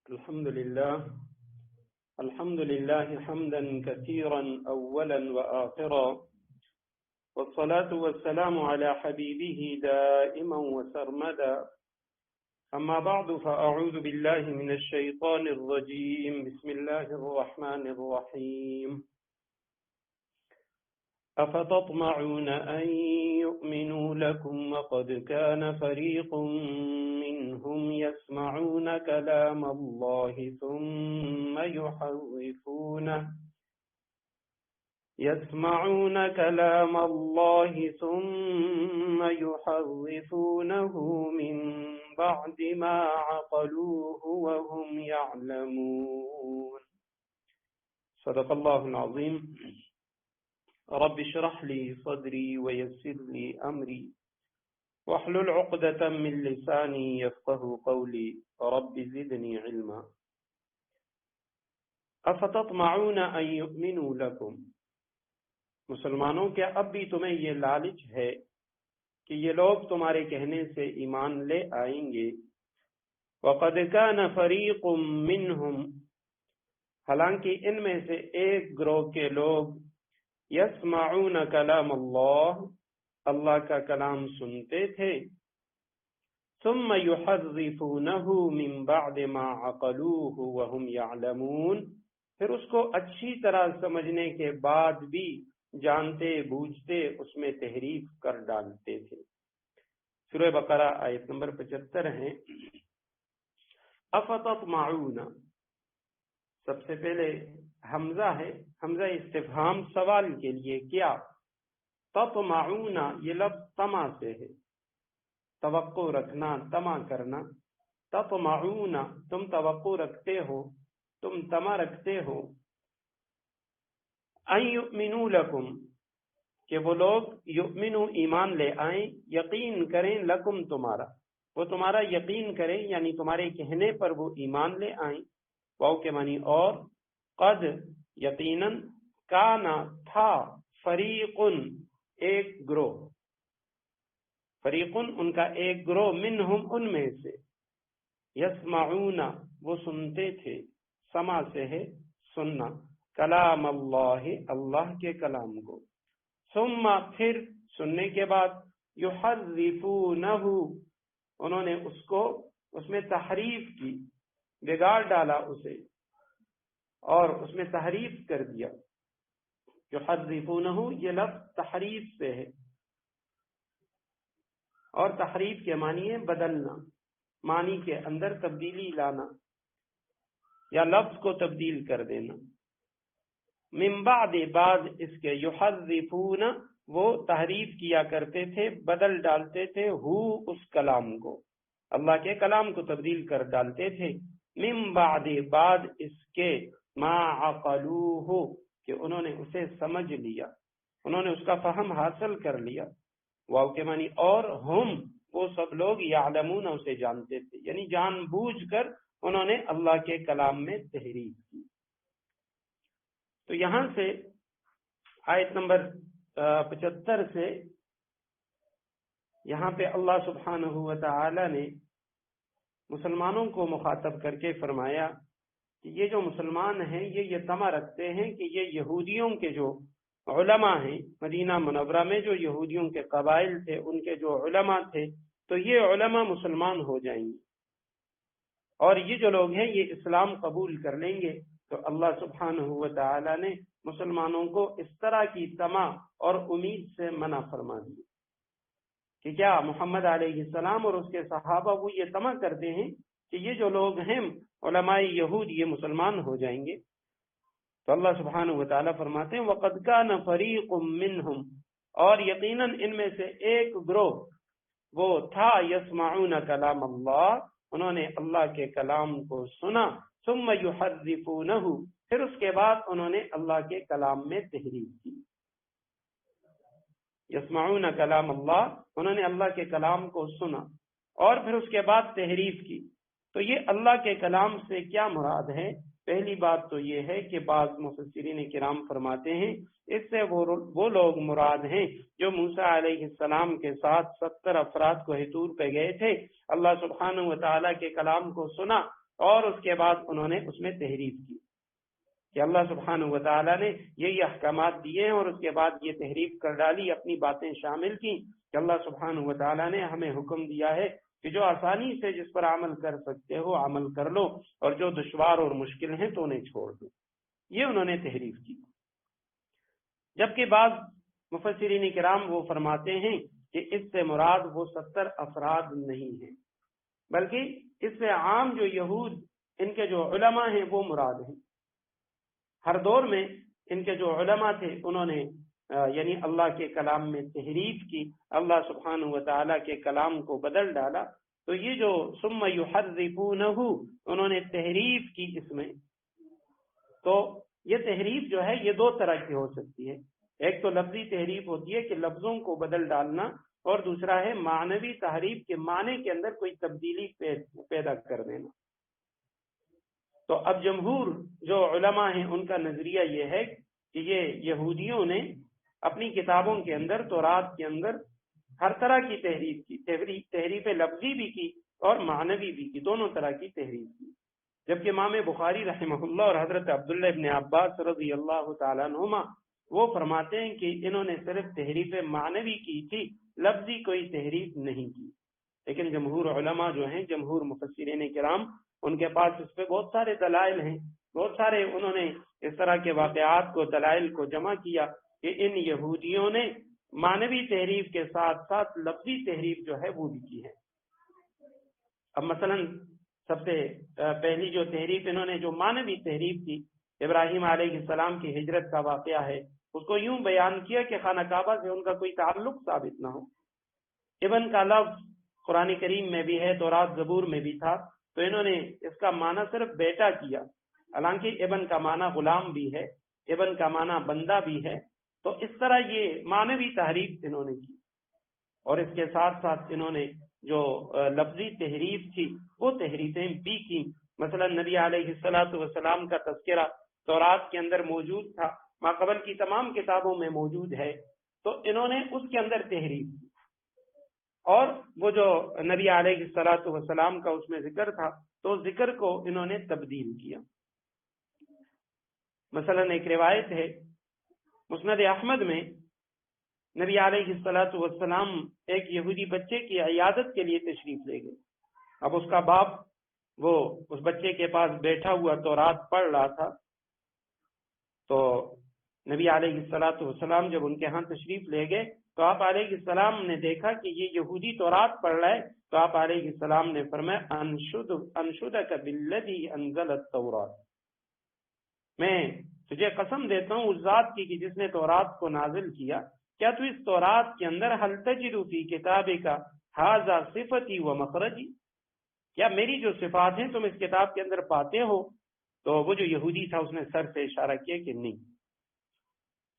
الحمد لله حمدا كثيرا أولا وآخرا، والصلاة والسلام على حبيبه دائما وسرمدا. أما بعد فأعوذ بالله من الشيطان الرجيم. بسم الله الرحمن الرحيم. أفتطمعون أن يؤمنوا لكم وقد كان فريق منهم يسمعون كلام الله ثم يحرفونه من بعد ما عقلوه وهم يعلمون. صدق الله العظيم. رب اشرح لي صدري ويسر لي أمري واحلل عقدة من لساني يفقه قولي رب زدني علما. افتطمعون ان يؤمنوا لكم، مسلمانوں کیا اب بھی تمہیں یہ لالچ ہے کہ یہ لوگ تمہارے کہنے سے ایمان لے آئیں گے. وقد كان فريق منهم، حالانکہ ان میں سے ایک گروہ کے لوگ یسمعون کلام اللہ کا کلام سنتے تھے. ثم يحرفونه من بعد ما عقلوه وهم يعلمون، پھر اس کو اچھی طرح سمجھنے کے بعد بھی جانتے بوجھتے اس میں تحریف کر ڈالتے تھے. سورہ بقرہ آیت نمبر 75 ہے. افتطمعون، سب سے پہلے حمزہ ہے، حمزہ استفہام سوال کے لیے. کیا؟ تطمعون، یہ لفظ طمع سے ہے، توقع رکھنا، طمع کرنا. تطمعون، تم توقع رکھتے ہو، تم طمع رکھتے ہو. ان یؤمنوا لکم، کہ وہ لوگ یؤمنوا ایمان لے آئیں، یقین کریں، لکم تمہارا، وہ تمہارا یقین کریں، یعنی تمہارے کہنے پر وہ ایمان لے آئیں. واو کے معنی اور، قد یقیناً، کانا تھا، فریقن ایک گروہ، فریقن ان کا ایک گروہ، منہم ان میں سے، یسمعون وہ سنتے تھے، سما سے ہے سننا، کلام اللہ اللہ کے کلام کو. ثم پھر سننے کے بعد، یحرفونہ انہوں نے اس میں تحریف کی، بگاڑ ڈالا اسے اور اس میں تحریف کر دیا. یحرفونہ یہ لفظ تحریف سے ہے، اور تحریف کے معنی ہے بدلنا، معنی کے اندر تبدیلی لانا یا لفظ کو تبدیل کر دینا. من بعد، بعد اس کے، یحرفون وہ تحریف کیا کرتے تھے، بدل ڈالتے تھے، اس کلام کو، اللہ کے کلام کو تبدیل کر ڈالتے تھے. من بعد، بعد اس کے، ما عقلوہ کہ انہوں نے اسے سمجھ لیا، انہوں نے اس کا فہم حاصل کر لیا. واو کے معنی اور، ہم وہ سب لوگ، یعلمون اسے جانتے تھے، یعنی جان بوجھ کر انہوں نے اللہ کے کلام میں تحریف کی. تو یہاں سے آیت نمبر 75 سے یہاں پہ اللہ سبحانہ و تعالی نے مسلمانوں کو مخاطب کر کے فرمایا کہ یہ جو مسلمان ہیں یہ طمع رکھتے ہیں کہ یہ یہودیوں کے جو علماء ہیں، مدینہ منورہ میں جو یہودیوں کے قبائل تھے، ان کے جو علماء تھے، تو یہ علماء مسلمان ہو جائیں گے اور یہ جو لوگ ہیں یہ اسلام قبول کر لیں گے. تو اللہ سبحانہ و تعالی نے مسلمانوں کو اس طرح کی طمع اور امید سے منع فرما دی کہ کیا محمد علیہ السلام اور اس کے صحابہ وہ یہ طمع کرتے ہیں کہ یہ جو لوگ ہیں علماء یہود یہ مسلمان ہو جائیں گے. تو اللہ سبحانہ و تعالی فرماتے ہیں وَقَدْ كَانَ فَرِيقٌ مِّنْهُمْ، اور یقیناً ان میں سے ایک گروہ وہ تھا، یسمعون کلام اللہ انہوں نے اللہ کے کلام کو سنا. ثم یحرفونہ پھر اس کے بعد انہوں نے اللہ کے کلام میں تحریف کی. یسمعون کلام اللہ انہوں نے اللہ کے کلام کو سنا اور پھر اس کے بعد تحریف کی. تو یہ اللہ کے کلام سے کیا مراد ہے؟ پہلی بات تو یہ ہے کہ بعض مفسرین کرام فرماتے ہیں اس سے وہ لوگ مراد ہیں جو موسیٰ علیہ السلام کے ساتھ 70 افراد کوہ طور پہ گئے تھے، اللہ سبحانہ و تعالیٰ کے کلام کو سنا اور اس کے بعد انہوں نے اس میں تحریف کی کہ اللہ سبحانہ و تعالیٰ نے یہی احکامات دیے ہیں، اور اس کے بعد یہ تحریف کر ڈالی، اپنی باتیں شامل کی کہ اللہ سبحانہ و تعالیٰ نے ہمیں حکم دیا ہے کہ جو آسانی سے جس پر عمل کر سکتے ہو عمل کر لو، اور جو دشوار اور مشکل ہیں تو انہیں چھوڑ دو۔ یہ انہوں نے تحریف کی۔ جبکہ بعض مفسرین کرام وہ فرماتے ہیں کہ اس سے مراد وہ 70 افراد نہیں ہیں، بلکہ اس سے عام جو یہود ان کے جو علماء ہیں وہ مراد ہیں۔ ہر دور میں ان کے جو علماء تھے انہوں نے یعنی اللہ کے کلام میں تحریف کی، اللہ سبحانہ و تعالیٰ کے کلام کو بدل ڈالا۔ تو یہ جو ثم یحرفونہ انہوں نے تحریف کی اس میں، تو یہ تحریف جو ہے یہ دو طرح کی ہو سکتی ہے۔ ایک تو لفظی تحریف ہوتی ہے کہ لفظوں کو بدل ڈالنا، اور دوسرا ہے معنوی تحریف کے معنی کے اندر کوئی تبدیلی پیدا کر دینا۔ تو اب جمہور جو علماء ہیں ان کا نظریہ یہ ہے کہ یہ یہودیوں نے اپنی کتابوں کے اندر، تورات کے اندر ہر طرح کی تحریف کی، تحریف لفظی بھی کی اور معنوی بھی کی، دونوں طرح کی تحریف کی۔ جبکہ امام بخاری رحمہ اللہ اور حضرت عبداللہ ابن عباس رضی اللہ تعالیٰ عنہما وہ فرماتے ہیں کہ انہوں نے صرف تحریف معنوی کی تھی، لفظی کوئی تحریف نہیں کی۔ لیکن جمہور علماء جو ہیں، جمہور مفسرین کرام، ان کے پاس اس پہ بہت سارے دلائل ہیں، بہت سارے انہوں نے اس طرح کے واقعات کو، دلائل کو جمع کیا کہ ان یہودیوں نے معنوی تحریف کے ساتھ ساتھ لفظی تحریف جو ہے وہ بھی کی ہے۔ اب مثلا سب سے پہلی جو تحریف انہوں نے، جو معنوی تحریف کی، ابراہیم علیہ السلام کی ہجرت کا واقعہ ہے، اس کو یوں بیان کیا کہ خانہ کعبہ سے ان کا کوئی تعلق ثابت نہ ہو۔ ابن کا لفظ قرآن کریم میں بھی ہے، تورات زبور میں بھی تھا، تو انہوں نے اس کا معنی صرف بیٹا کیا، حالانکہ ابن کا معنی غلام بھی ہے، ابن کا معنی بندہ بھی ہے۔ تو اس طرح یہ معنوی تحریف انہوں نے کی، اور اس کے ساتھ ساتھ انہوں نے جو لفظی تحریف تھی وہ تحریفیں بھی کی۔ مثلا نبی علیہ السلام کا تذکرہ تورات کے اندر موجود تھا، ماقبل کی تمام کتابوں میں موجود ہے، تو انہوں نے اس کے اندر تحریف کی، اور وہ جو نبی علیہ السلام کا اس میں ذکر تھا تو ذکر کو انہوں نے تبدیل کیا۔ مثلا ایک روایت ہے مسند احمد میں، نبی علیہ السلام ایک یہودی بچے کی عیادت کے لیے تشریف لے گئے۔ اب اس کا باپ وہ اس بچے کے پاس بیٹھا ہوا تورات پڑھ رہا تھا، تو نبی علیہ السلام جب ان کے ہاں تشریف لے گئے تو آپ علیہ السلام نے دیکھا کہ یہ یہودی تورات پڑھ رہا ہے، تو آپ علیہ السلام نے فرمایا انشدک بالذی انزل التورات، میں تجھے قسم دیتا ہوں اس ذات کی کہ جس نے تورات کو نازل کیا، کیا تو اس تورات کے اندر حل تجد فی کتابک ھذا صفتی و مخرجی، کیا میری جو صفات ہیں تم اس کتاب کے اندر پاتے ہو؟ تو وہ جو یہودی تھا اس نے سر سے اشارہ کیا کہ نہیں،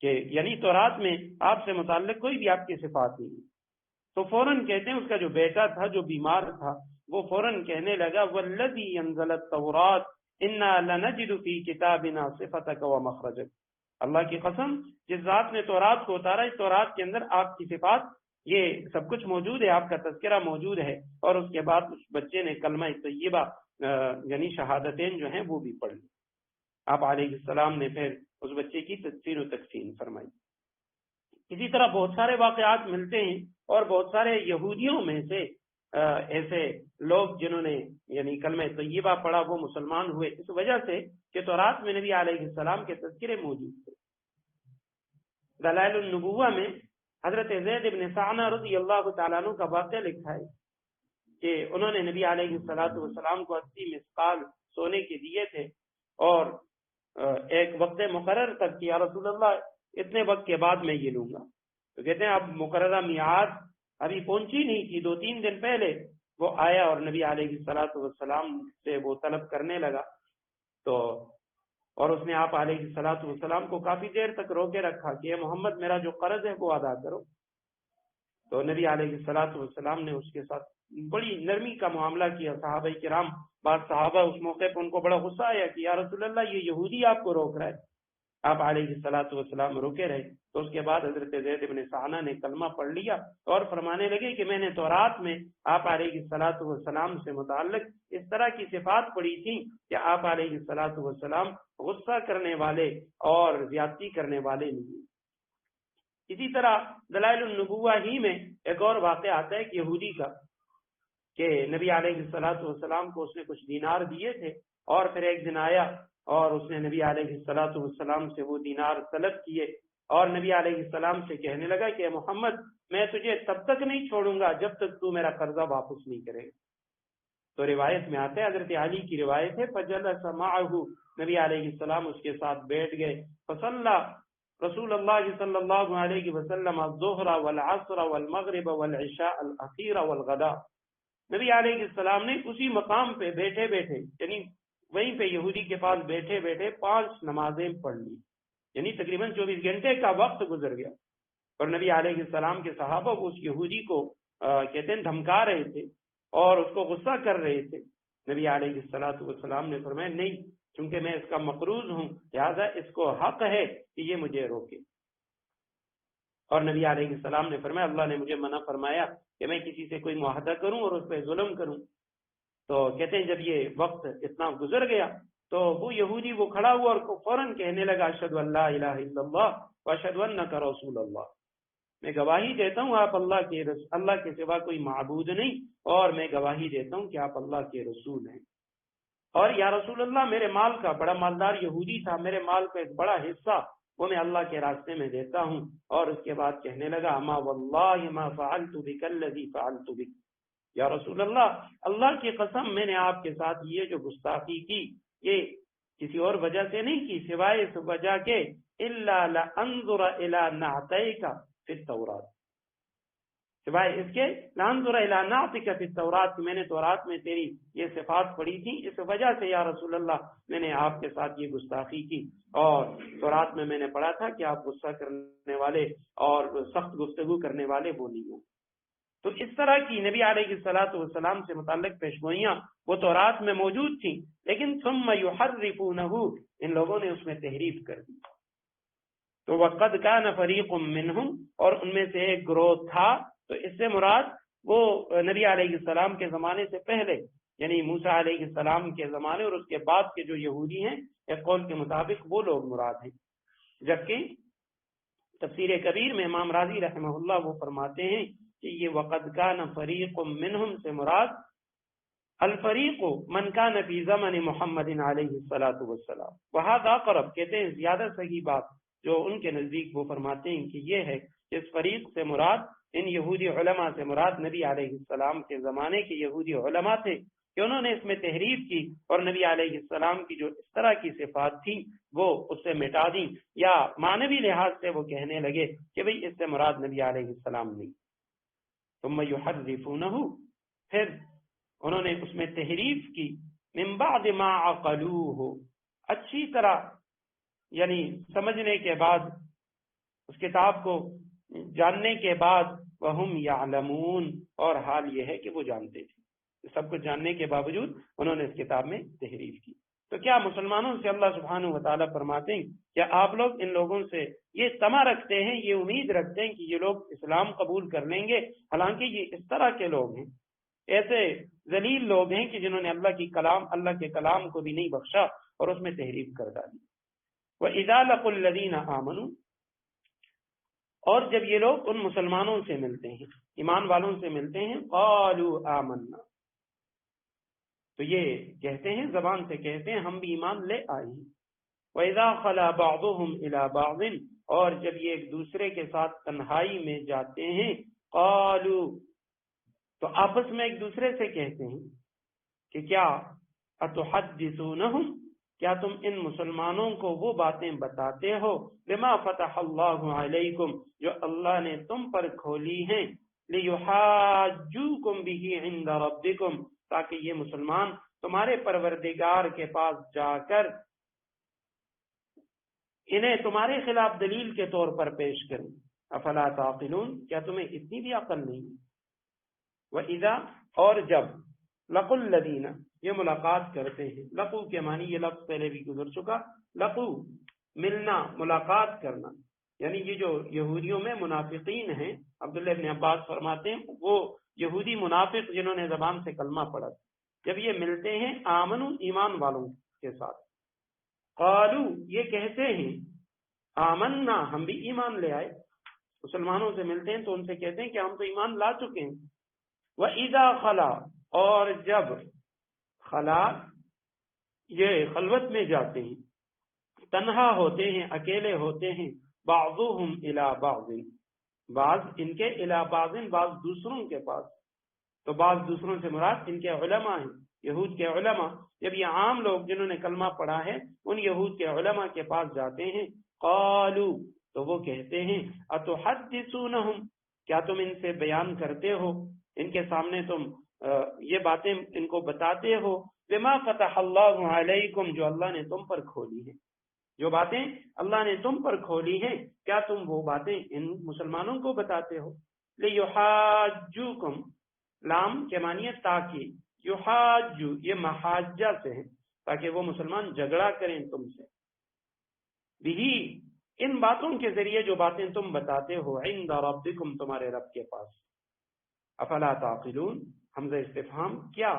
کہ یعنی تورات میں آپ سے متعلق کوئی بھی آپ کی صفات نہیں۔ تو فوراً کہتے ہیں اس کا جو بیٹا تھا جو بیمار تھا وہ فوراً کہنے لگا والذی انزل التورات انا لنجد فی کتابنا صفتک و مخرجک، اللہ کی قسم جس ذات نے تورات کو اتارا، اس تورات کے اندر آپ کی صفات یہ سب کچھ موجود ہے، آپ کا تذکرہ موجود ہے۔ اور اس کے بعد اس بچے نے کلمہ طیبہ یعنی شہادتین جو ہیں وہ بھی پڑھ لی۔ آپ علیہ السلام نے پھر اس بچے کی تدفین و تکفین فرمائی۔ اسی طرح بہت سارے واقعات ملتے ہیں، اور بہت سارے یہودیوں میں سے ایسے لوگ جنہوں نے یعنی کلمہ طیبہ پڑھا وہ مسلمان ہوئے، اس وجہ سے کہ تورات میں نبی علیہ السلام کے تذکرے موجود تھے۔ دلائل النبوہ میں حضرت زید بن ثعلبہ رضی اللہ تعالیٰ عنہ کا واقعہ لکھا ہے کہ انہوں نے نبی علیہ السلام کو 80 مثقال سونے کے دیے تھے، اور ایک وقت مقرر تک کہ یا رسول اللہ اتنے وقت کے بعد میں یہ لوں گا، تو کہتے ہیں اب مقررہ میعاد ابھی پہنچی نہیں تھی، 2-3 دن پہلے وہ آیا اور نبی علیہ السلام سے وہ طلب کرنے لگا، تو اور اس نے آپ علیہ السلام کو کافی دیر تک روکے رکھا کہ محمد میرا جو قرض ہے وہ ادا کرو۔ تو نبی علیہ السلام نے اس کے ساتھ بڑی نرمی کا معاملہ کیا۔ صحابہ کرام، بعض صحابہ اس موقع پہ ان کو بڑا غصہ آیا کہ یا رسول اللہ یہ یہودی آپ کو روک رہا ہے، آپ علیہ الصلوۃ والسلام رکے رہے، تو اس کے بعد حضرت زید بن ثانہ نے کلمہ پڑھ لیا اور فرمانے لگے کہ میں نے تورات میں آپ علیہ الصلوۃ والسلام سے متعلق اس طرح کی صفات پڑھی تھی کہ آپ علیہ الصلوۃ والسلام غصہ کرنے والے اور زیادتی کرنے والے نہیں۔ اسی طرح دلائل النبوہ ہی میں ایک اور واقعہ آتا ہے کہ یہودی کا، کہ نبی علیہ الصلوۃ والسلام کو اس نے کچھ دینار دیے تھے، اور پھر ایک دن آیا اور اس نے نبی علیہ الصلوۃ والسلام سے وہ دینار طلب کیے، اور نبی علیہ السلام سے کہنے لگا کہ محمد میں تجھے تب تک نہیں چھوڑوں گا جب تک تو میرا قرضہ واپس نہیں کرے گا۔ تو روایت میں آتا ہے، حضرت علی کی روایت ہے، فجلس معه، نبی علیہ السلام اس کے ساتھ بیٹھ گئے، فصلى رسول اللہ صلی اللہ علیہ وسلم الظہر والعصر والمغرب والعشاء الاخیر والغداء، نبی علیہ السلام نے اسی مقام پہ بیٹھے بیٹھے، یعنی وہیں پہ یہودی کے پاس بیٹھے بیٹھے 5 نمازیں پڑھ لی، یعنی تقریباً 24 گھنٹے کا وقت گزر گیا۔ اور نبی علیہ السلام کے صحابہ اس یہودی کو کہتے ہیں دھمکا رہے تھے اور اس کو غصہ کر رہے تھے۔ نبی علیہ السلام نے فرمایا نہیں، چونکہ میں اس کا مقروض ہوں لہذا اس کو حق ہے کہ یہ مجھے روکے۔ اور نبی علیہ السلام نے فرمایا اللہ نے مجھے منع فرمایا کہ میں کسی سے کوئی معاہدہ کروں اور اس پہ ظلم کروں۔ تو کہتے ہیں جب یہ وقت اتنا گزر گیا تو وہ یہودی وہ کھڑا ہوا اور فوراً کہنے لگا اشہد ان لا الہ الا اللہ واشہد انک رسول اللہ، میں گواہی دیتا ہوں آپ اللہ کے سوا کوئی معبود نہیں، اور میں گواہی دیتا ہوں کہ آپ اللہ کے رسول ہیں۔ اور یا رسول اللہ میرے مال کا، بڑا مالدار یہودی تھا، میرے مال کا ایک بڑا حصہ وہ میں اللہ کے راستے میں دیتا ہوں۔ اور اس کے بعد کہنے لگا اما واللہ ما فعلت بک الذی فعلت بک، یا رسول اللہ کی قسم میں نے آپ کے ساتھ یہ جو گستاخی کی یہ کسی اور وجہ سے نہیں کی سوائے اس وجہ کے الا لانظر الی نعتیک فی التوراۃ، سوائے اس کے لانظر الی نعتک فی التوراۃ، میں نے تورات میں تیری یہ صفات پڑھی تھی، اس وجہ سے یا رسول اللہ میں نے آپ کے ساتھ یہ گستاخی کی، اور تورات میں نے پڑھا تھا کہ آپ غصہ کرنے والے اور سخت گفتگو کرنے والے وہ نہیں ہوں۔ تو اس طرح کی نبی علیہ الصلوۃ والسلام سے متعلق پیشگوئیاں وہ تورات میں موجود تھیں، لیکن ثم یحرفونہ، ان لوگوں نے اس میں تحریف کر دی۔ تو وقد کان فریق منہم، اور ان میں سے ایک گروہ تھا، تو اس سے مراد وہ نبی علیہ السلام کے زمانے سے پہلے، یعنی موسیٰ علیہ السلام کے زمانے اور اس کے بعد کے جو یہودی ہیں، ایک قول کے مطابق وہ لوگ مراد ہیں۔ جبکہ تفسیر کبیر میں امام راضی رحمہ اللہ وہ فرماتے ہیں کہ یہ وقد کان فریق منہم سے مراد الفریق من کان فی زمن محمد علیہ الصلوۃ والسلام، وہذا اقرب، کہتے ہیں زیادہ صحیح بات جو ان کے نزدیک وہ فرماتے ہیں کہ یہ ہے کہ اس فریق سے مراد، ان یہودی علماء سے مراد نبی علیہ السلام کے زمانے کے یہودی علماء تھے کہ انہوں نے اس میں تحریف کی اور نبی علیہ السلام کی جو اس طرح کی صفات تھی وہ اس سے مٹا دیں، یا معنوی لحاظ سے وہ کہنے لگے کہ بھئی اس سے مراد نبی علیہ السلام نہیں۔ ثم یحرفونہ، پھر انہوں نے اس میں تحریف کی، من بعد ما عقلوہ، اچھی طرح یعنی سمجھنے کے بعد، اس کتاب کو جاننے کے بعد، وہم یعلمون، اور حال یہ ہے کہ وہ جانتے تھے، سب کچھ جاننے کے باوجود انہوں نے اس کتاب میں تحریف کی۔ تو کیا مسلمانوں سے اللہ سبحانہ و تعالیٰ فرماتے ہیں کہ آپ لوگ ان لوگوں سے یہ طمع رکھتے ہیں، یہ امید رکھتے ہیں کہ یہ لوگ اسلام قبول کر لیں گے، حالانکہ یہ اس طرح کے لوگ ہیں، ایسے ذلیل لوگ ہیں کہ جنہوں نے اللہ کے کلام کو بھی نہیں بخشا اور اس میں تحریف کر ڈالی۔ وَإِذَا لَقُوا الَّذِينَ آمَنُوا، اور جب یہ لوگ ان مسلمانوں سے ملتے ہیں، ایمان والوں سے ملتے ہیں، قَالُوا آمَنَّا، تو یہ کہتے ہیں، زبان سے کہتے ہیں ہم بھی ایمان لے آئے ہیں۔ وَإِذَا خَلَا بَعْضُهُمْ إِلَى بَعْضٍ، اور جب یہ ایک دوسرے کے ساتھ تنہائی میں جاتے ہیں، قَالُوا، تو آپس میں ایک دوسرے سے کہتے ہیں کہ کیا أَتُحَدِّثُونَهُمْ، کیا تم ان مسلمانوں کو وہ باتیں بتاتے ہو، بما فتح اللہ علیکم، جو اللہ نے تم پر کھولی ہیں، لیحاجوکم بہ عند ربکم، تاکہ یہ مسلمان تمہارے پروردگار کے پاس جا کر انہیں تمہارے خلاف دلیل کے طور پر پیش کریں۔ افلا تعقلون، کیا تمہیں اتنی بھی عقل نہیں؟ وَإِذَا، اور جب، لقوا الذین، یہ ملاقات کرتے ہیں، لقو کے معنی یہ لفظ پہلے بھی گزر چکا، لقو ملنا ملاقات کرنا، یعنی یہ جو یہودیوں میں منافقین ہیں، عبداللہ ابن عباس فرماتے ہیں وہ یہودی منافق جنہوں نے زبان سے کلمہ پڑھا، جب یہ ملتے ہیں آمنو ایمان والوں کے ساتھ، قالو یہ کہتے ہیں آمنا ہم بھی ایمان لے آئے، مسلمانوں سے ملتے ہیں تو ان سے کہتے ہیں کہ ہم تو ایمان لا چکے ہیں، وَإِذَا خَلَا اور جب خلا یہ خلوت میں جاتے ہیں، تنہا ہوتے ہیں، اکیلے ہوتے ہیں، بعضهم الى بعض بعض ان کے الى بعض بعض دوسروں کے پاس، تو بعض دوسروں سے مراد ان کے علماء ہیں، یہود کے علماء، جب یہ عام لوگ جنہوں نے کلمہ پڑھا ہے ان یہود کے علماء کے پاس جاتے ہیں، قالو تو وہ کہتے ہیں اتحدثونہم کیا تم ان سے بیان کرتے ہو، ان کے سامنے تم یہ باتیں ان کو بتاتے ہو، بما فتح اللہ علیکم جو اللہ نے تم پر کھولی ہے، جو باتیں اللہ نے تم پر کھولی ہیں کیا تم وہ باتیں ان مسلمانوں کو بتاتے ہو، لیحاجوکم لام کے معنی ہے تاکہ، یحاجو یہ محاجہ سے ہے تاکہ وہ مسلمان جھگڑا کریں تم سے، بھی ان باتوں کے ذریعے جو باتیں تم بتاتے ہو، عند ربکم تمہارے رب کے پاس، افلا تعقلون حمزہ استفہام کیا،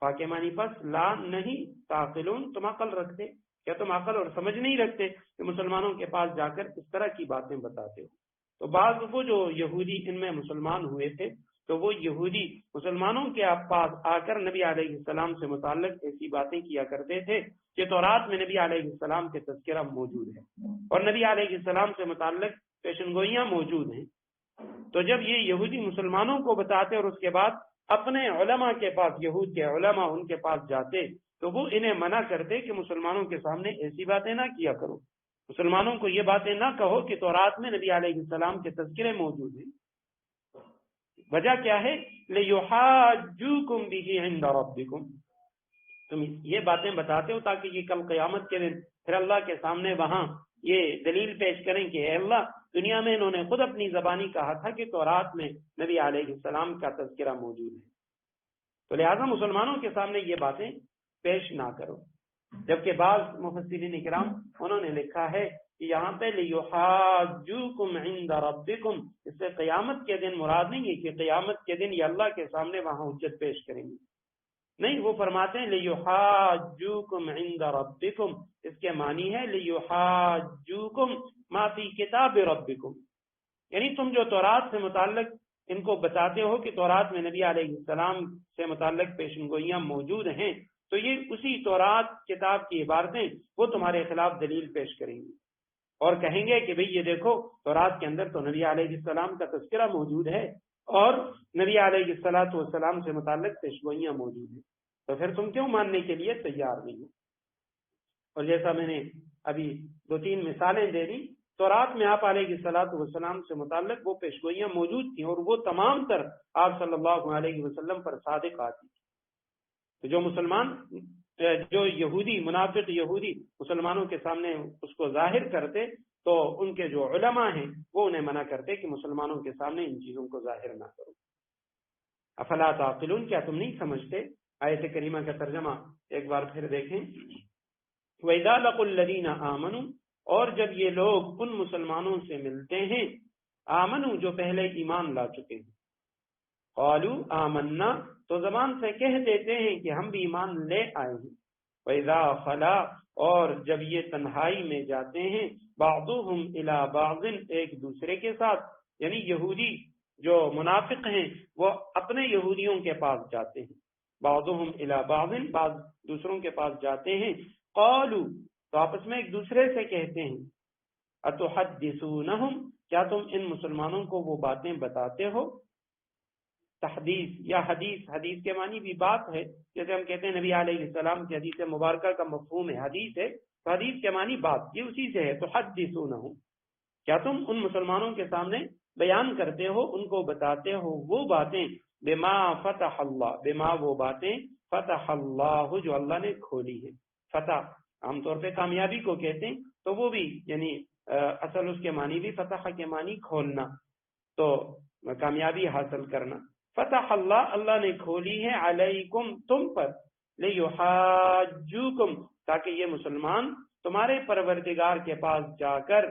فاکے معنی پس لا نہیں، تعقلون تم عقل رکھتے، کیا تم عقل اور سمجھ نہیں رکھتے کہ مسلمانوں کے پاس جا کر اس طرح کی باتیں بتاتے ہو۔ تو بعض وہ جو یہودی ان میں مسلمان ہوئے تھے تو وہ یہودی مسلمانوں کے پاس آ کر نبی علیہ السلام سے متعلق ایسی باتیں کیا کرتے تھے کہ تورات میں نبی علیہ السلام کے تذکرہ موجود ہے اور نبی علیہ السلام سے متعلق پیشن گوئیاں موجود ہیں، تو جب یہ یہودی مسلمانوں کو بتاتے اور اس کے بعد اپنے علماء کے پاس، یہود کے علماء ان کے پاس جاتے تو وہ انہیں منع کرتے کہ مسلمانوں کے سامنے ایسی باتیں نہ کیا کرو، مسلمانوں کو یہ باتیں نہ کہو کہ تورات میں نبی علیہ السلام کے تذکرے موجود ہیں۔ وجہ کیا ہے؟ لِيُحَاجُّوكُمْ بِهِ عِنْدَ رَبِّكُمْ، تم یہ باتیں بتاتے ہو تاکہ یہ کل قیامت کے دن پھر اللہ کے سامنے وہاں یہ دلیل پیش کریں کہ اے اللہ، دنیا میں انہوں نے خود اپنی زبانی کہا تھا کہ تورات میں نبی علیہ السلام کا تذکرہ موجود ہے، تو لہٰذا مسلمانوں کے سامنے یہ باتیں پیش نہ کرو۔ جبکہ بعض مفسرین کرام انہوں نے لکھا ہے کہ یہاں پہ لِيُحَاجُّوكُمْ عِنْدَ رَبِّكُمْ اس سے قیامت کے دن مراد نہیں ہے کہ قیامت کے دن یہ اللہ کے سامنے وہاں حجت پیش کریں گے، نہیں، وہ فرماتے ہیں لِيُحَاجُّوكُمْ عِنْدَ رَبِّكُمْ اس کے معنی ہے لِيُحَاجُّوكُمْ مَا فِي كِتَابِ رَبِّكُمْ، یعنی تم جو تورات سے متعلق ان کو بتاتے ہو کہ تورات میں نبی علیہ السلام سے متعلق پیشن گوئیاں موجود ہیں، تو یہ اسی تورات کتاب کی عبارتیں وہ تمہارے خلاف دلیل پیش کریں گی اور کہیں گے کہ بھئی یہ دیکھو تورات کے اندر تو نبی علیہ السلام کا تذکرہ موجود ہے اور نبی علیہ السلام سے متعلق پیشگوئیاں موجود ہیں، تو پھر تم کیوں ماننے کے لیے تیار نہیں ہو؟ اور جیسا میں نے ابھی 2-3 مثالیں دے دی، تورات میں آپ علیہ السلام سے متعلق وہ پیشگوئیاں موجود تھیں اور وہ تمام تر آپ صلی اللہ علیہ وسلم پر صادق آتی تھی، تو جو مسلمان جو یہودی منافق یہودی مسلمانوں کے سامنے اس کو ظاہر کرتے تو ان کے جو علماء ہیں وہ انہیں منع کرتے کہ مسلمانوں کے سامنے ان چیزوں کو ظاہر نہ کرو۔ افلا تعقلون کیا تم نہیں سمجھتے؟ آیت کریمہ کا ترجمہ ایک بار پھر دیکھیں، وَإِذَا لَقُوا الَّذِينَ آمَنُوا اور جب یہ لوگ ان مسلمانوں سے ملتے ہیں، آمنوا جو پہلے ایمان لا چکے ہیں، قالوا آمنا تو زبان سے کہہ دیتے ہیں کہ ہم بھی ایمان لے آئے ہیں، وَإِذَا خَلَا اور جب یہ تنہائی میں جاتے ہیں، بعضهم الى بعض ایک دوسرے کے ساتھ، یعنی یہودی جو منافق ہیں وہ اپنے یہودیوں کے پاس جاتے ہیں، بعضهم الى بعض بعض دوسروں کے پاس جاتے ہیں، قالوا تو آپس میں ایک دوسرے سے کہتے ہیں، اتحدثونہم کیا تم ان مسلمانوں کو وہ باتیں بتاتے ہو؟ تحدیث یا حدیث، حدیث کے معنی بھی بات ہے، جیسے ہم کہتے ہیں نبی علیہ السلام کی حدیث مبارکہ کا مفہوم ہے حدیث ہے، تو حدیث کے معنی بات، یہ اسی سے ہے، تو تحدثونہم کیا تم ان مسلمانوں کے سامنے بیان کرتے ہو، ان کو بتاتے ہو وہ باتیں، بما فتح اللہ بما وہ باتیں فتح اللہ جو اللہ نے کھولی ہے، فتح عام طور پہ کامیابی کو کہتے ہیں، تو وہ بھی یعنی اصل اس کے معنی بھی فتح کے معنی کھولنا، تو کامیابی حاصل کرنا، فتح اللہ اللہ نے کھولی ہے، علیکم تم پر، لیحاجوکم تاکہ یہ مسلمان تمہارے پروردگار کے پاس جا کر،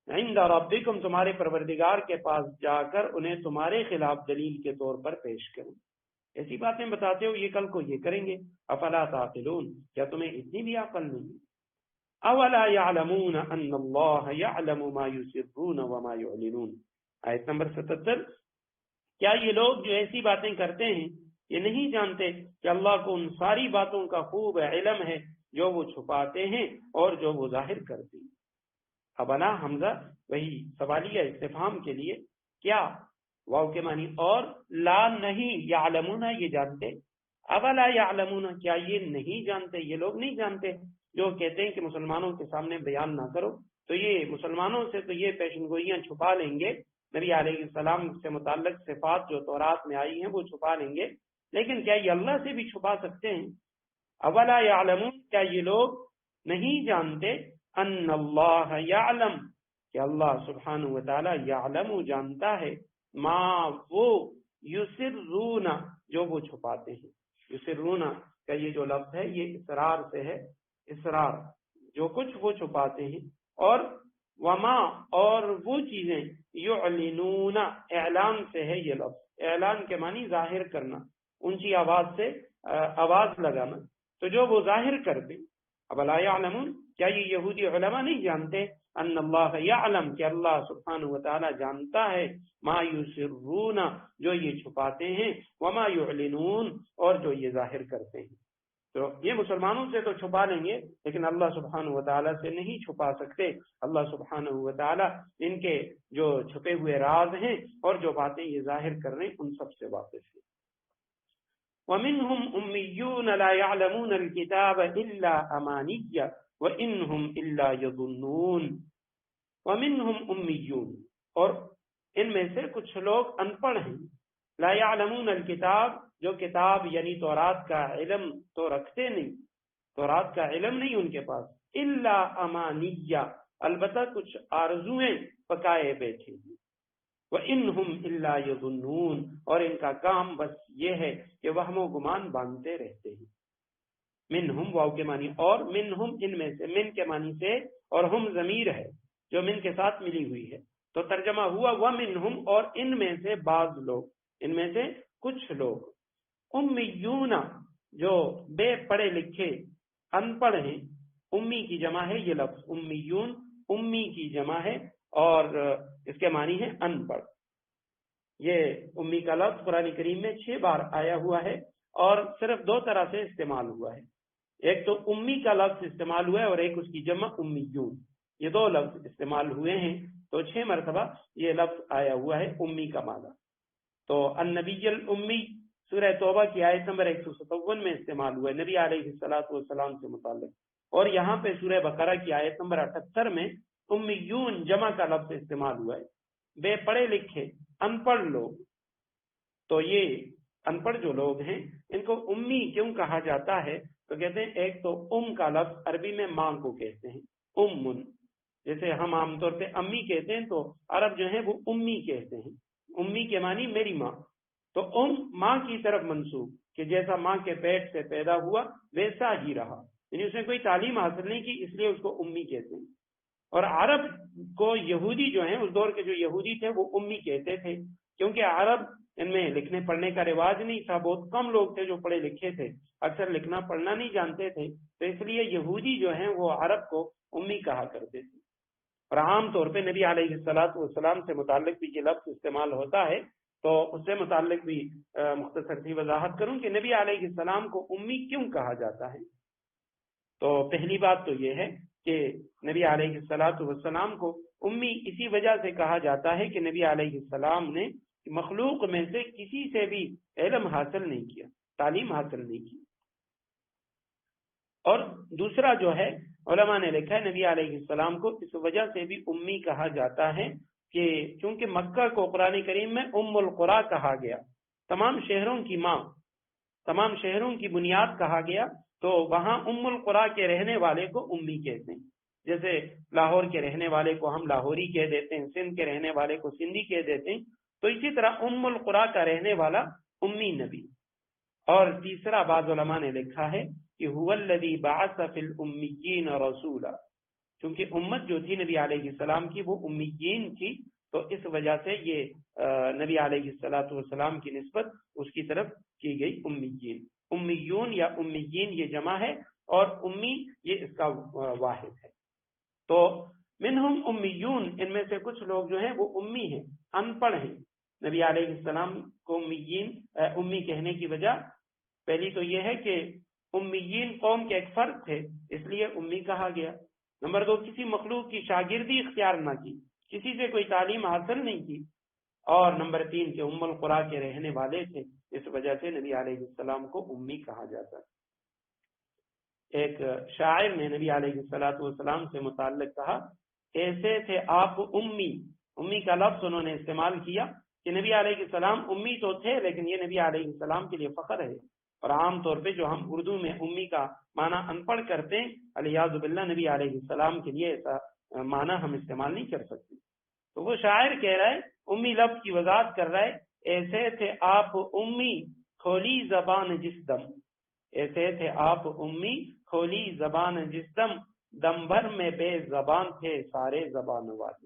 عند ربکم تمہارے پروردگار کے پاس جا کر انہیں تمہارے خلاف دلیل کے طور پر پیش کریں۔ ایسی باتیں بتاتے ہو یہ کل کو یہ کریں گے۔ افلا تعقلون، کیا تمہیں اتنی بھی عقل نہیں؟ اولا يعلمون ان اللہ يعلم ما يسرون وما يعلنون، آیت نمبر 77۔ کیا یہ لوگ جو ایسی باتیں کرتے ہیں یہ نہیں جانتے کہ اللہ کو ان ساری باتوں کا خوب علم ہے جو وہ چھپاتے ہیں اور جو وہ ظاہر کرتے ہیں۔ ابلا حمزہ وہی سوالیہ استفہام کے لیے، کیا واو کے معنی اور، لا نہیں، یعلمون یہ جانتے، اولا یعلمون کیا یہ نہیں جانتے، یہ لوگ نہیں جانتے جو کہتے ہیں کہ مسلمانوں کے سامنے بیان نہ کرو، تو یہ مسلمانوں سے تو یہ پیشن گوئیاں چھپا لیں گے، نبی علیہ السلام سے متعلق صفات جو تورات میں آئی ہیں وہ چھپا لیں گے، لیکن کیا یہ اللہ سے بھی چھپا سکتے ہیں؟ اولا یعلمون کیا یہ لوگ نہیں جانتے، ان اللہ یعلم کہ اللہ سبحانہ و تعالی یعلم جانتا ہے، ما وہ، یسرون جو وہ چھپاتے ہیں۔ یسرون کا یہ جو لفظ ہے یہ اسرار سے ہے، اسرار جو کچھ وہ چھپاتے ہیں، اور وما اور وہ چیزیں، یعلنون اعلان سے ہے یہ لفظ، اعلان کے معنی ظاہر کرنا، اونچی آواز سے آواز لگانا، تو جو وہ ظاہر کرتے۔ اب لا یعلمون کیا یہ یہودی علماء نہیں جانتے، ان اللہ یعلم کہ اللہ سبحانہ و تعالی جانتا ہے، ما یسرون جو یہ چھپاتے ہیں، وما یعلنون اور جو یہ ظاہر کرتے ہیں۔ تو یہ مسلمانوں سے تو چھپا لیں گے لیکن اللہ سبحانہ و تعالی سے نہیں چھپا سکتے۔ اللہ سبحانہ و تعالی ان کے جو چھپے ہوئے راز ہیں اور جو باتیں یہ ظاہر کر رہے ہیں ان سب سے واقف ہے۔ وَمِنْهُمْ أُمِّيُّونَ لَا يَعْلَمُونَ الْكِتَابَ إِلَّا أَمَانِيَّ وَإِنْهُمْ إِلَّا يَظُنُّونَ۔ وَمِنْهُمْ أُمِّيُّونَ اور ان میں سے کچھ لوگ ان پڑھ ہیں، لا يعلمون الکتاب جو کتاب یعنی تورات کا علم تو رکھتے نہیں، تورات کا علم نہیں ان کے پاس، الا امانیہ البتہ کچھ آرزویں پکائے بیٹھے ہیں، وَإِنْهُمْ إِلَّا يَظُنُّونَ اور ان کا کام بس یہ ہے کہ وہم و گمان باندھتے رہتے ہیں۔ منہم واو کے معنی اور، منہم ان میں سے، من کے معنی سے، اور ہم ضمیر ہے جو من کے ساتھ ملی ہوئی ہے، تو ترجمہ ہوا وَمِنْهُمْ اور ان میں سے بعض لوگ، ان میں سے کچھ لوگ، امیون جو بے پڑھے لکھے ان پڑھ ہیں، امی کی جمع ہے یہ لفظ، امیون امی کی جمع ہے اور اس کے معنی ہے ان پڑھ۔ یہ امی کا لفظ قرآن کریم میں 6 بار آیا ہوا ہے اور صرف 2 طرح سے استعمال ہوا ہے، ایک تو امی کا لفظ استعمال ہوا ہے اور ایک اس کی جمع امیون، یہ 2 لفظ استعمال ہوئے ہیں، تو 6 مرتبہ یہ لفظ آیا ہوا ہے امی کا معنی۔ تو النبی الامی سورہ توبہ کی آیت نمبر 157 میں استعمال ہوا ہے نبی علیہ السلام سے متعلق، اور یہاں پہ سورہ بقرہ کی آیت نمبر 78 میں امیون جمع کا لفظ استعمال ہوا ہے، بے پڑھے لکھے ان پڑھ لوگ۔ تو یہ ان پڑھ جو لوگ ہیں ان کو امی کیوں کہا جاتا ہے؟ تو کہتے ہیں ایک تو کا لفظ عربی میں ماں کو کہتے ہیں، امن، جیسے ہم عام طور پہ امی کہتے ہیں تو عرب جو ہیں وہ امی کہتے ہیں، امی کے معنی میری ماں، تو ماں کی طرف منسوب کہ جیسا ماں کے پیٹ سے پیدا ہوا ویسا ہی رہا، یعنی اس نے کوئی تعلیم حاصل نہیں کی اس لیے اس کو امی کہتے ہیں۔ اور عرب کو یہودی جو ہیں، اس دور کے جو یہودی تھے وہ امی کہتے تھے، کیونکہ عرب ان میں لکھنے پڑھنے کا رواج نہیں تھا، بہت کم لوگ تھے جو پڑھے لکھے تھے، اکثر لکھنا پڑھنا نہیں جانتے تھے، تو اس لیے یہودی جو ہیں وہ عرب کو امی کہا کرتے تھے۔ اور عام طور پہ نبی علیہ السلام سے متعلق بھی یہ لفظ استعمال ہوتا ہے، تو اس سے متعلق بھی مختصر سی وضاحت کروں کہ نبی علیہ السلام کو امی کیوں کہا جاتا ہے۔ تو پہلی بات تو یہ ہے کہ نبی علیہ السلام کو امی اسی وجہ سے کہا جاتا ہے کہ نبی علیہ السلام نے مخلوق میں سے کسی سے بھی علم حاصل نہیں کیا، تعلیم حاصل نہیں کی۔ اور دوسرا جو ہے علماء نے لکھا ہے نبی علیہ السلام کو اس وجہ سے بھی امی کہا جاتا ہے کہ چونکہ مکہ کو قرآن کریم میں ام القریٰ کہا گیا، تمام شہروں کی ماں، تمام شہروں کی بنیاد کہا گیا، تو وہاں ام القریٰ کے رہنے والے کو امی کہتے ہیں، جیسے لاہور کے رہنے والے کو ہم لاہوری کہہ دیتے ہیں، سندھ کے رہنے والے کو سندھی کہہ دیتے ہیں، تو اسی طرح ام القریٰ کا رہنے والا امی نبی۔ اور تیسرا بعض علماء نے لکھا ہے کہ هو الذی بعث فی الامیین رسولا، چونکہ امت جو تھی نبی علیہ السلام کی وہ امیین تھی، تو اس وجہ سے یہ نبی علیہ السلام کی نسبت اس کی طرف کی گئی امیین۔ امیون یا امیین یہ جمع ہے، اور امی یہ اس کا واحد ہے۔ تو منہم امیون، ان میں سے کچھ لوگ جو ہیں وہ امی ہیں، ان پڑھ ہیں۔ نبی علیہ السلام کو امی کہنے کی وجہ پہلی تو یہ ہے کہ امیین قوم کے ایک فرد تھے، اس لیے امی کہا گیا۔ نمبر 2، کسی مخلوق کی شاگردی اختیار نہ کی، کسی سے کوئی تعلیم حاصل نہیں کی۔ اور نمبر 3 کہ ام القریٰ کے رہنے والے تھے، اس وجہ سے نبی علیہ السلام کو امی کہا جاتا ہے۔ ایک شاعر نے نبی علیہ السلام سے متعلق کہا، ایسے تھے آپ امی، امی کا لفظ انہوں نے استعمال کیا کہ نبی علیہ السلام امی تو تھے، لیکن یہ نبی علیہ السلام کے لیے فخر ہے۔ اور عام طور پہ جو ہم اردو میں امی کا معنی ان پڑھ کرتے ہیں، الیاذ باللہ، نبی علیہ السلام کے لیے ایسا معنی ہم استعمال نہیں کر سکتے۔ تو وہ شاعر کہہ رہا ہے، امی لفظ کی وضاحت کر رہا ہے، ایسے تھے آپ امی کھولی زبان جس دم، ایسے تھے آپ امی کھولی زبان جس دم، دم بھر میں بے زبان تھے سارے زبان والے۔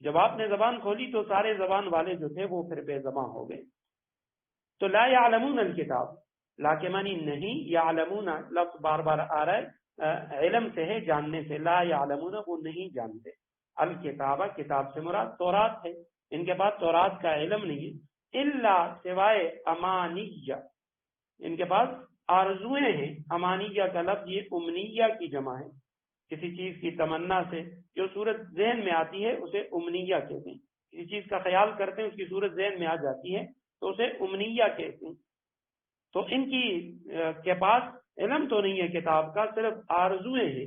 جب آپ نے زبان کھولی تو سارے زبان والے جو تھے وہ پھر بے زبان ہو گئے۔ تو لا یعلمون الکتاب، لا کے معنی نہیں، یعلمون لفظ بار بار آ رہا ہے، علم سے ہے، جاننے سے، لا یعلمون وہ نہیں جانتے۔ الکتاب، کتاب سے مراد تورات ہے، ان کے پاس تورات کا علم نہیں ہے، الا سوائے امانیہ، ان کے پاس آرزویں ہیں۔ امانیہ کا لفظ یہ امنیہ کی جمع ہے، کسی چیز کی تمنا سے جو صورت ذہن میں آتی ہے اسے امنیہ کہتے ہیں، کسی چیز کا خیال کرتے ہیں اس کی صورت ذہن میں آ جاتی ہے تو اسے امنیہ کہتے ہیں۔ تو ان کی کے پاس علم تو نہیں ہے کتاب کا، صرف آرزویں ہیں۔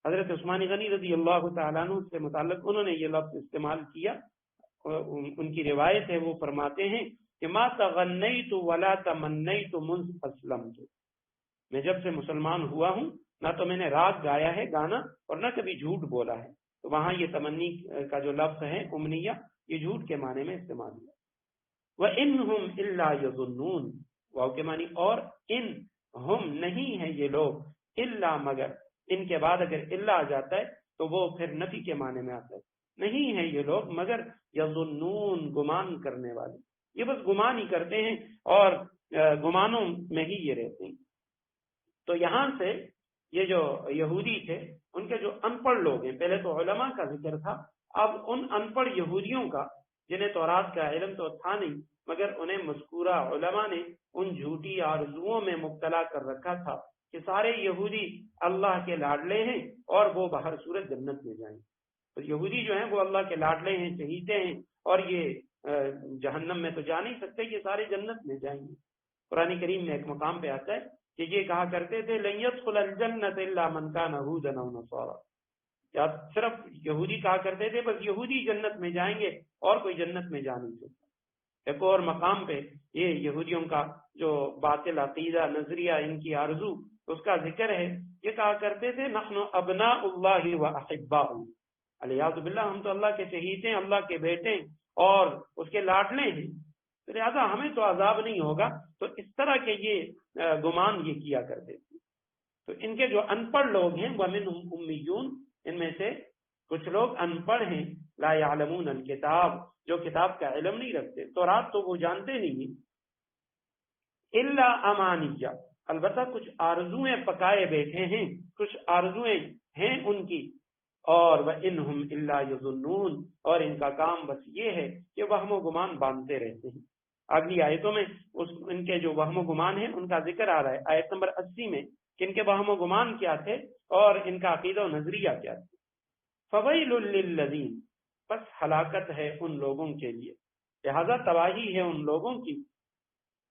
حضرت عثمان غنی رضی اللہ تعالیٰ عنہ سے متعلق انہوں نے یہ لفظ استعمال کیا، ان کی روایت ہے، وہ فرماتے ہیں کہ ما تغنیت ولا تمنیت منذ اسلمت، میں جب سے مسلمان ہوا ہوں نہ تو میں نے راگ گایا ہے گانا، اور نہ کبھی جھوٹ بولا ہے۔ تو وہاں یہ تمنی کا جو لفظ ہے امنیہ، یہ جھوٹ کے معنی میں استعمال ہوا۔ وَإِنْهُمْ إِلَّا يَظُنُّونَ، واو کے معنی اور، ان ہم نہیں ہیں یہ لوگ، الا مگر، ان کے بعد اگر الا آ جاتا ہے تو وہ پھر نفی کے معنی میں آتا ہے، نہیں ہیں یہ لوگ مگر یظنون، گمان کرنے والے، یہ بس گمان ہی کرتے ہیں اور گمانوں میں ہی یہ رہتے ہیں۔ تو یہاں سے یہ جو یہودی تھے ان کے جو ان پڑھ لوگ ہیں، پہلے تو علماء کا ذکر تھا، اب ان ان پڑھ یہودیوں کا جنہیں تورات کا علم تو تھا نہیں، مگر انہیں مذکورہ علماء نے ان جھوٹی آرزوؤں میں مبتلا کر رکھا تھا کہ سارے یہودی اللہ کے لاڈلے ہیں اور وہ بہر صورت جنت میں جائیں۔ تو یہودی جو ہیں وہ اللہ کے لاڈلے ہیں، چہیتے ہیں، اور یہ جہنم میں تو جا نہیں سکتے، یہ سارے جنت میں جائیں گے۔ قرآن کریم میں ایک مقام پہ آتا ہے کہ یہ کہا کرتے تھے لن يدخل الجنت الا من كان هودا او نصارى، یا صرف یہودی کہا کرتے تھے بس یہودی جنت میں جائیں گے اور کوئی جنت میں جا نہیں سکتا۔ ایک اور مقام پہ یہ یہودیوں کا جو باطل عقیدہ، نظریہ، ان کی آرزو، اس کا ذکر ہے، یہ کہا کرتے تھے نحن ابناء اللہ واحباؤہ، الیاذ باللہ، ہم تو اللہ کے چہیتے ہیں، اللہ کے بیٹے ہیں اور اس کے لاڈلے ہیں، لہٰذا ہمیں تو عذاب نہیں ہوگا۔ تو اس طرح کے یہ گمان یہ کیا کرتے تھے۔ تو ان کے جو ان پڑھ لوگ ہیں وَمِنْهُمْ أُمِّيُّونَ، ان میں سے کچھ لوگ ان پڑھ ہیں، لا يعلمون الکتاب، جو کتاب کا علم نہیں رکھتے، تورات تو وہ جانتے نہیں ہیں، الا امانیہ، البتہ کچھ آرزویں پکائے بیٹھے ہیں، کچھ آرزویں ہیں ان کی، اور وَإِنْهُمْ إِلَّا يَظُنُّونَ، اور ان کا کام بس یہ ہے کہ وہم و گمان باندھتے رہتے ہیں۔ اگلی آیتوں میں ان کے جو وہم و گمان ہیں ان کا ذکر آ رہا ہے، آیت نمبر 80 میں کہ ان کے وہم و گمان کیا تھے اور ان کا عقیدہ و نظریہ کیا تھے۔ فَوَيْلٌ لِّلَّذِينَ، بس ہلاکت ہے ان لوگوں کے لیے، لہذا تباہی ہے ان لوگوں کی،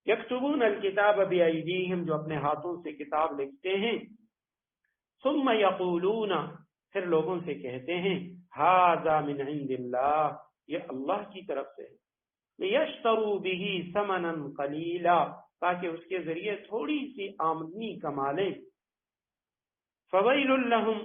یکتبون الکتاب بِأَیْدِیہم، جو اپنے ہاتھوں سے کتاب لکھتے ہیں، ثم یقولون، پھر لوگوں سے کہتے ہیں، ھذا من عند اللہ، یہ اللہ کی طرف سے ہے، لیشتروا بہ ثمنا قلیلا، تاکہ اس کے ذریعے تھوڑی سی آمدنی کما لیں۔ فویل لہم،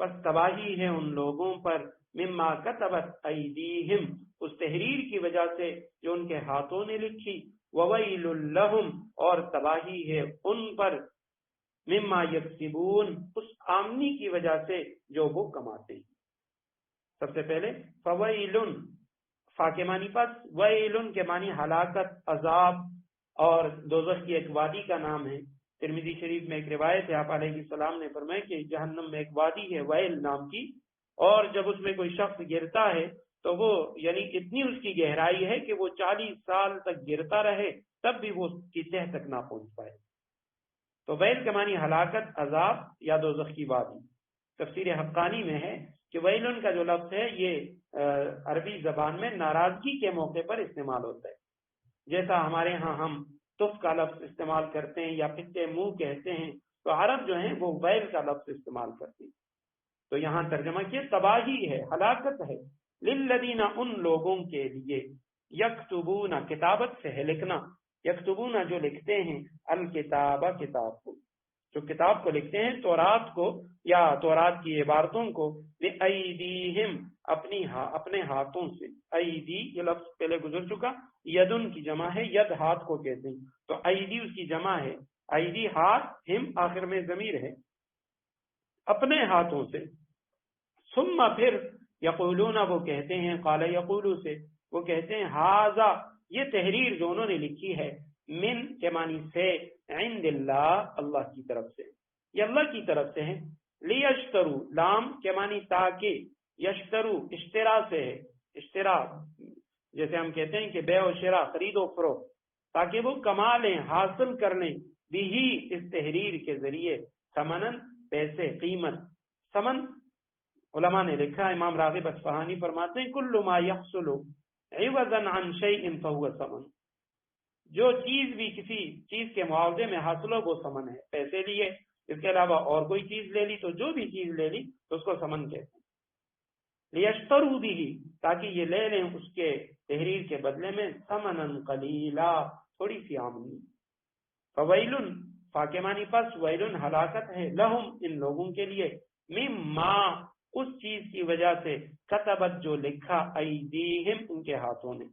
پس تباہی ہے ان لوگوں پر، مما کتبت ایدیہم، اس تحریر کی وجہ سے جو ان کے ہاتھوں نے لکھی، وویل لہم، اور تباہی ہے ان پر، مما یکسبون، اس آمنی کی وجہ سے جو وہ کماتے ہیں۔ سب سے پہلے فویلن، فا کے معنی پس، ویلن کے معنی ہلاکت، عذاب، اور دوزخ کی ایک وادی کا نام ہے۔ ترمذی شریف میں ایک روایت ہے، آپ علیہ السلام نے فرمایا کہ جہنم میں ایک وادی ہے ویل نام کی، اور جب اس میں کوئی شخص گرتا ہے تو وہ یعنی اتنی اس کی گہرائی ہے کہ وہ 40 سال تک گرتا رہے تب بھی وہ اس کی تہ تک نہ پہنچ پائے۔ تو ویل کے معنی ہلاکت، عذاب یا دوزخ کی وادی۔ تفسیر حقانی میں ہے کہ ویلن کا جو لفظ ہے یہ عربی زبان میں ناراضگی کے موقع پر استعمال ہوتا ہے، جیسا ہمارے ہاں ہم تف کا لفظ استعمال کرتے ہیں یا پھٹے منہ کہتے ہیں، تو عرب جو ہیں وہ ویل کا لفظ استعمال کرتے ہیں۔ تو یہاں ترجمہ کیا تباہی ہے، ہلاکت ہے، للذین، ان لوگوں کے لیے، یکتبون، کتابت سے ہے لکھنا، یکتبون جو لکھتے ہیں، الکتاب، کتاب کو، جو کتاب کو لکھتے ہیں، تورات کو یا تورات کی عبارتوں کو، بِأَيْدِيهِمْ، اپنے ہاتھوں سے۔ ایدی یہ لفظ پہلے گزر چکا، یدن کی جمع ہے، ید ہاتھ کو کہتے ہیں، تو ایدی اس کی جمع ہے، ایدی ہاتھ، ہم آخر میں ضمیر ہے، اپنے ہاتھوں سے۔ ثم پھر، یقولون وہ کہتے ہیں، قال یقولو سے وہ کہتے ہیں، ھذا یہ تحریر جو انہوں نے لکھی ہے، من کے معنی سے، عند اللہ اللہ کی طرف سے، یہ اللہ کی طرف سے ہے، لیشترو، لام کے معنی تاکہ، یشترو اشترا سے ہے، اشترا جیسے ہم کہتے ہیں کہ بے و شرا، خرید و فروخت، تاکہ وہ کما لیں، حاصل کر لیں، بھی اس تحریر کے ذریعے، ثمنن پیسے، قیمت۔ ثمن علماء نے لکھا، امام راغب اصفہانی فرماتے ہیں، کل ما یحصل عوضا عن شیء فهو ثمن، جو چیز بھی کسی چیز کے معاوضے میں حاصل ہو وہ ثمن ہے۔ پیسے لیے، اس کے علاوہ اور کوئی چیز لے لی تو جو بھی چیز لے لی تو اس کو ثمن کہتے ہیں۔ لیشتروا بھی، تاکہ یہ لے لیں اس کے تحریر کے بدلے میں، ثمنا قلیلا، تھوڑی سی آمدنی۔ فویلن، فاکمانی پس، ویلن ہلاکت ہے، لہم ان لوگوں کے لیے، مما اس چیز کی وجہ سے، کتبت جو لکھا، ایدیہم ان کے ہاتھوں نے،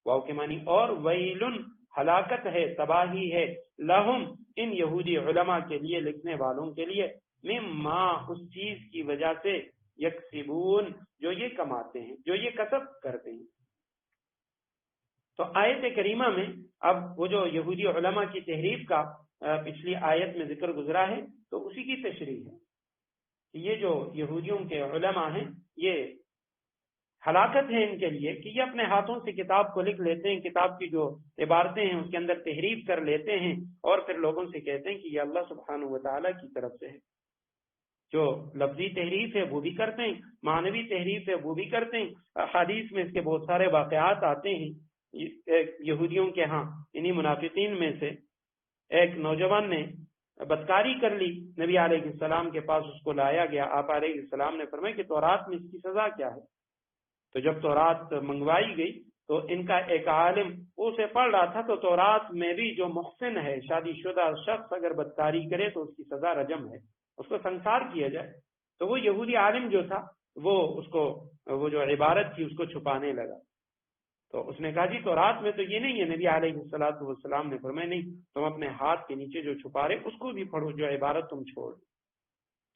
واو کے معنی اور، ویلن ہلاکت ہے، تباہی ہے، لہم ان یہودی علماء کے لیے، لکھنے والوں کے لیے، مما اس چیز کی وجہ سے، یکسبون جو یہ کماتے ہیں، جو یہ کسب کرتے ہیں۔ تو آیت کریمہ میں اب وہ جو یہودی علماء کی تحریف کا پچھلی آیت میں ذکر گزرا ہے تو اسی کی تشریح ہے کہ یہ جو یہودیوں کے علماء ہیں یہ ہلاکت ہے ان کے لیے کہ یہ اپنے ہاتھوں سے کتاب کو لکھ لیتے ہیں، کتاب کی جو عبارتیں ہیں اس کے اندر تحریف کر لیتے ہیں اور پھر لوگوں سے کہتے ہیں کہ یہ اللہ سبحانہ و تعالیٰ کی طرف سے ہے۔ جو لفظی تحریف ہے وہ بھی کرتے ہیں، معنوی تحریف ہے وہ بھی کرتے ہیں۔ حدیث میں اس کے بہت سارے واقعات آتے ہیں۔ یہودیوں کے ہاں انہی منافقین میں سے ایک نوجوان نے بدکاری کر لی، نبی علیہ السلام کے پاس اس کو لایا گیا، آپ علیہ السلام نے فرمایا کہ تورات میں اس کی سزا کیا ہے؟ تو جب تورات منگوائی گئی تو ان کا ایک عالم اسے پڑھ رہا تھا، تو تورات میں بھی جو محسن ہے، شادی شدہ شخص اگر بدکاری کرے تو اس کی سزا رجم ہے، اس کو سنسار کیا جائے۔ تو وہ یہودی عالم جو تھا وہ اس کو وہ جو عبارت تھی اس کو چھپانے لگا، تو اس نے کہا جی تورات میں تو یہ نہیں ہے۔ نبی علیہ السلام نے فرمایا نہیں، تم اپنے ہاتھ کے نیچے جو چھپا رہے اس کو بھی پڑھو، جو عبارت تم چھوڑ۔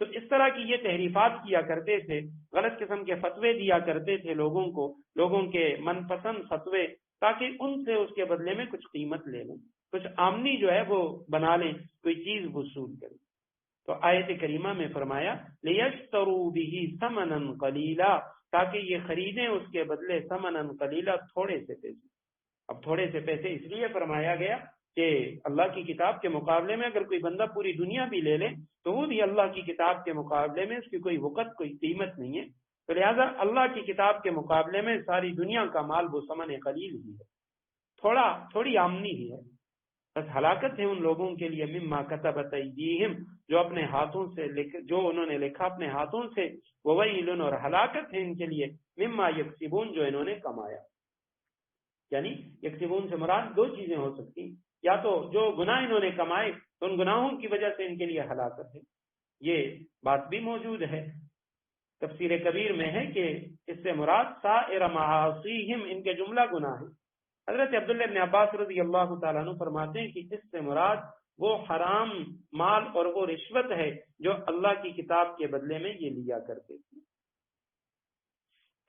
تو اس طرح کی یہ تحریفات کیا کرتے تھے، غلط قسم کے فتوے دیا کرتے تھے لوگوں کو، لوگوں کے من پسند فتوے، تاکہ ان سے اس کے بدلے میں کچھ قیمت لے لیں، کچھ آمنی جو ہے وہ بنا لیں، کوئی چیز وصول کریں۔ تو آیت کریمہ میں فرمایا لیشتروا بہ ثمنا قلیلا، تاکہ یہ خریدیں اس کے بدلے ثمنا قلیلا، تھوڑے سے پیسے۔ اب تھوڑے سے پیسے اس لیے فرمایا گیا کہ اللہ کی کتاب کے مقابلے میں اگر کوئی بندہ پوری دنیا بھی لے لے تو وہ بھی اللہ کی کتاب کے مقابلے میں اس کی کوئی وقت، کوئی قیمت نہیں ہے۔ تو لہٰذا اللہ کی کتاب کے مقابلے میں ساری دنیا کا مال وہ ثمن قلیل ہی ہے، تھوڑی آمنی ہی ہے۔ بس ہلاکت ہے ان لوگوں کے لیے، مما کتبت ایدیہم جو اپنے ہاتھوں سے جو انہوں نے لکھا اپنے ہاتھوں سے، وویل اور ہلاکت ہے ان کے لیے، مما یکسبون جو انہوں نے کمایا۔ یعنی یکسبون سے مراد دو چیزیں ہو سکتی، یا تو جو گناہ انہوں نے کمائے تو ان گناہوں کی وجہ سے ان کے لیے ہلاکت ہے، یہ بات بھی موجود ہے۔ تفسیر کبیر میں ہے کہ اس سے مراد سائر معاصیہم، ان کے جملہ گناہ ہیں۔ حضرت عبداللہ ابن عباس رضی اللہ تعالیٰ عنہ فرماتے ہیں کہ اس سے مراد وہ حرام مال اور وہ رشوت ہے جو اللہ کی کتاب کے بدلے میں یہ لیا کرتے تھے۔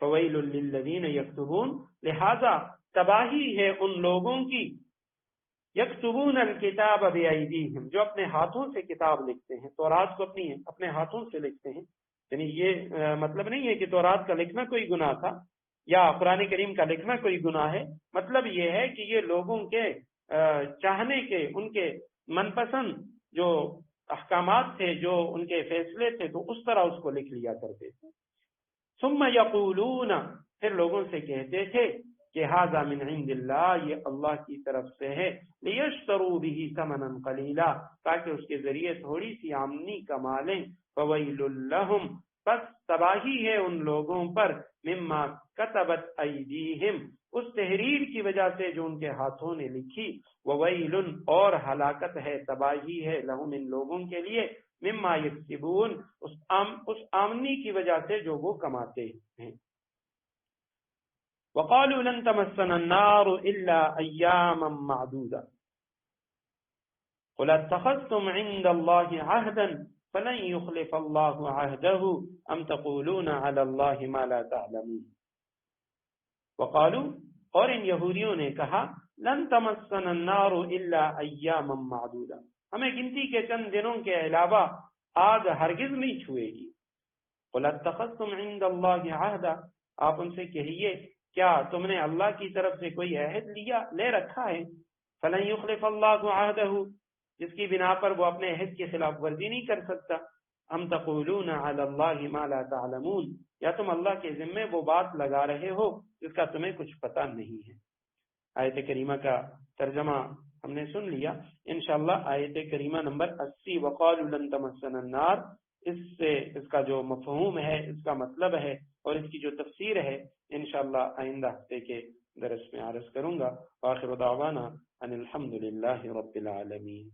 فویل للذین یکتبون، لہذا تباہی ہے ان لوگوں کی، یکتبون الکتاب بایدیہم، جو اپنے ہاتھوں سے کتاب لکھتے ہیں، تورات کو اپنے ہاتھوں سے لکھتے ہیں۔ یعنی یہ مطلب نہیں ہے کہ تورات کا لکھنا کوئی گناہ تھا یا قرآن کریم کا لکھنا کوئی گناہ ہے، مطلب یہ ہے کہ یہ لوگوں کے چاہنے کے، ان کے من پسند جو احکامات تھے، جو ان کے فیصلے تھے، تو اس طرح اس کو لکھ لیا کرتے تھے۔ ثم یقولون، پھر لوگوں سے کہتے تھے کہ ھذا من عند اللہ، یہ اللہ کی طرف سے ہے، لیشتروا به ثمنا قلیلا، تاکہ اس کے ذریعے تھوڑی سی آمدنی کما لیں۔ فویل لہم، بس تباہی ہے ان لوگوں پر، مما کتبت ایدیہم، اس تحریر کی وجہ سے جو ان کے ہاتھوں نے لکھی، وویل، اور ہلاکت ہے، تباہی ہے، لہم، ان لوگوں کے لیے، مما یکسبون، اس آمدنی کی وجہ سے جو وہ کماتے ہیں۔ وقالوا لن تمسنا النار الا ایاما معدودا قل اتخذتم عند الله عهدا فلن يخلف الله عهده ام تقولون على الله ما لا تعلمون۔ وقالوا، اور ان یہودیوں نے کہا، لن تمسنا النار الا ایاما معدودا، ہمیں گنتی کے چند دنوں کے علاوہ آگ ہرگز نہیں چھوئے گی۔ قل اتخذتم عند الله عهدا، آپ ان سے کہیے کیا تم نے اللہ کی طرف سے کوئی عہد لے رکھا ہے؟ فلن یخلف اللہ عہدہ، جس کی بنا پر وہ اپنے عہد کی خلاف ورزی نہیں کر سکتا۔ ام تقولون علی اللہ ما لا تعلمون، یا تم اللہ کے ذمے وہ بات لگا رہے ہو جس کا تمہیں کچھ پتہ نہیں ہے۔ آیت کریمہ کا ترجمہ ہم نے سن لیا، انشاءاللہ آیت کریمہ نمبر 80 وقالوا لن تمسنا النار، اس سے اس کا جو مفہوم ہے، اس کا مطلب ہے اور اس کی جو تفسیر ہے، انشاءاللہ آئندہ ہفتے کے درس میں عرض کروں گا۔ آخر دعوانا ان الحمد للہ رب العالمین۔